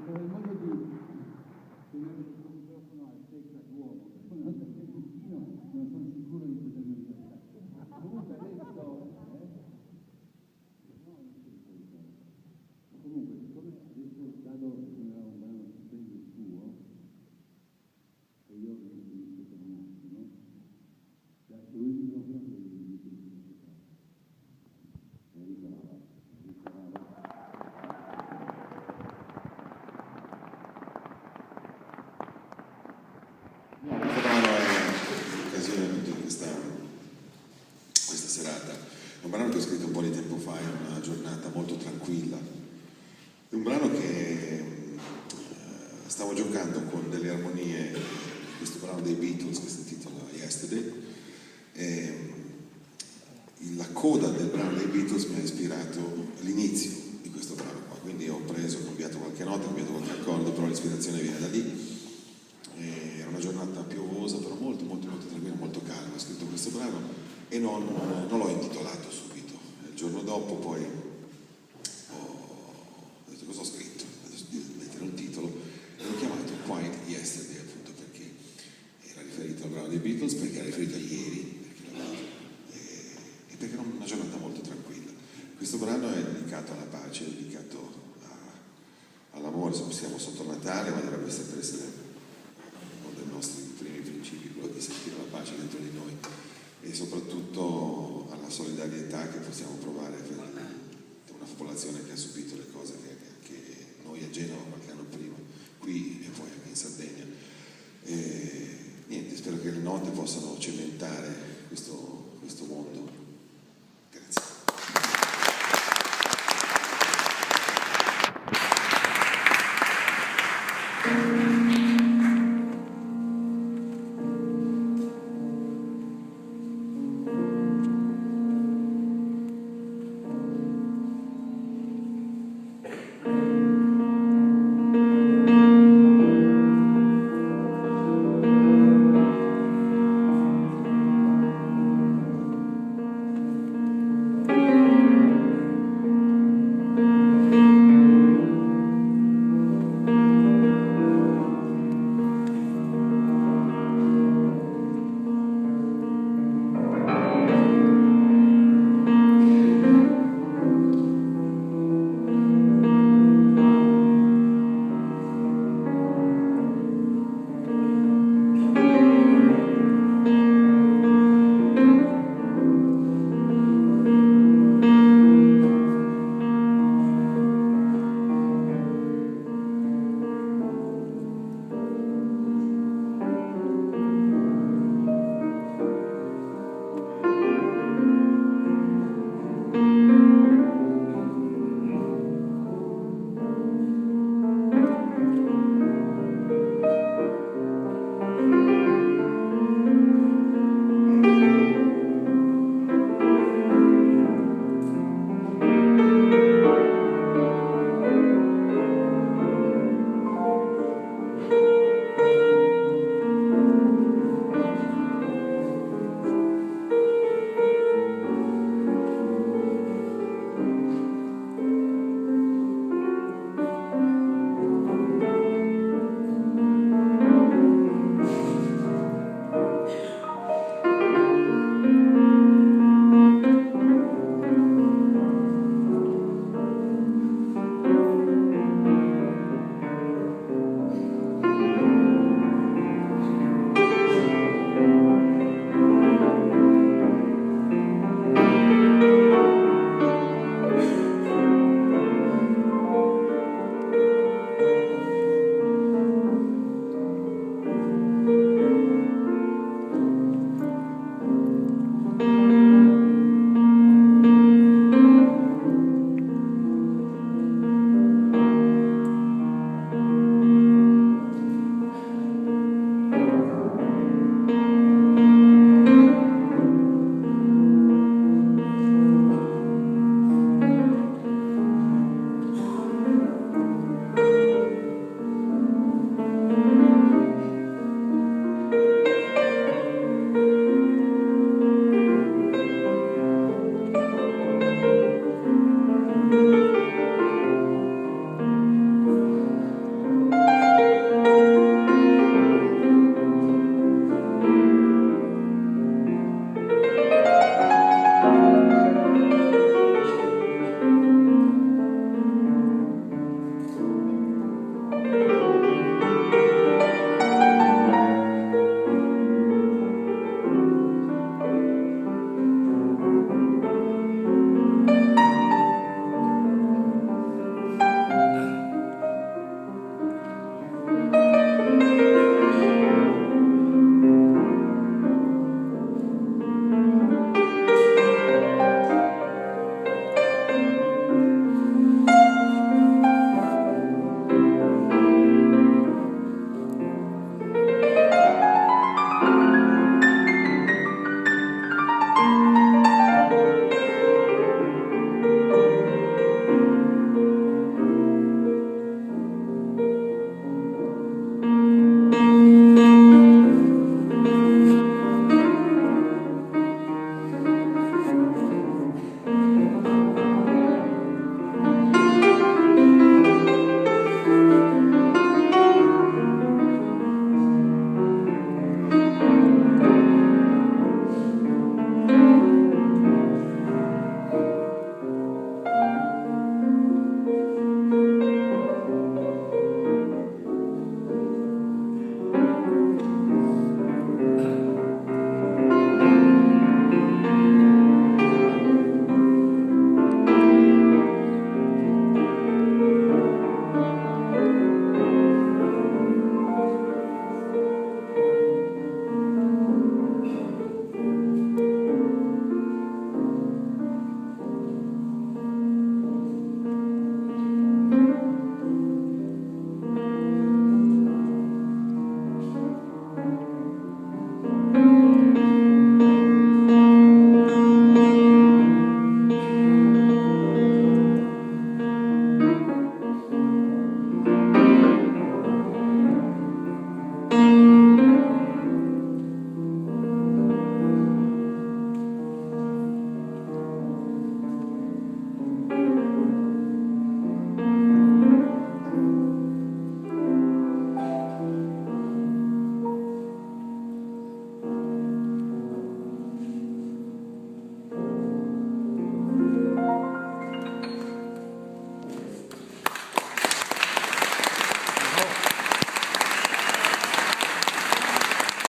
il modo di tenere il microfono al secco all'uomo, perché non sono sicuro di poterlo usare. Comunque adesso, comunque, siccome adesso Dado suonerà un brano che prende il suo, e io lo introduco per un attimo, lui il microfono che lo dice questa serata. È un brano che ho scritto un po' di tempo fa, in una giornata molto tranquilla. È un brano che stavo giocando con delle armonie, questo brano dei Beatles che si intitola Yesterday. La coda del brano dei Beatles mi ha ispirato l'inizio di questo brano qua, quindi ho cambiato qualche nota, ho cambiato qualche accordo, però l'ispirazione viene da lì. Era una giornata piovosa, però molto tranquilla, molto calma. Ho scritto questo brano e non l'ho intitolato subito. Il giorno dopo poi ho detto cosa ho scritto, adesso devo mettere un titolo, e l'ho chiamato Quiet Yesterday, appunto perché era riferito al brano dei Beatles, perché era riferito a ieri, e perché era una giornata molto tranquilla. Questo brano è dedicato alla pace, è dedicato all'amore. Siamo sotto Natale, ma dovrebbe sempre essere uno dei nostri primi principi, quello di sentire la pace dentro di noi e soprattutto alla solidarietà che possiamo provare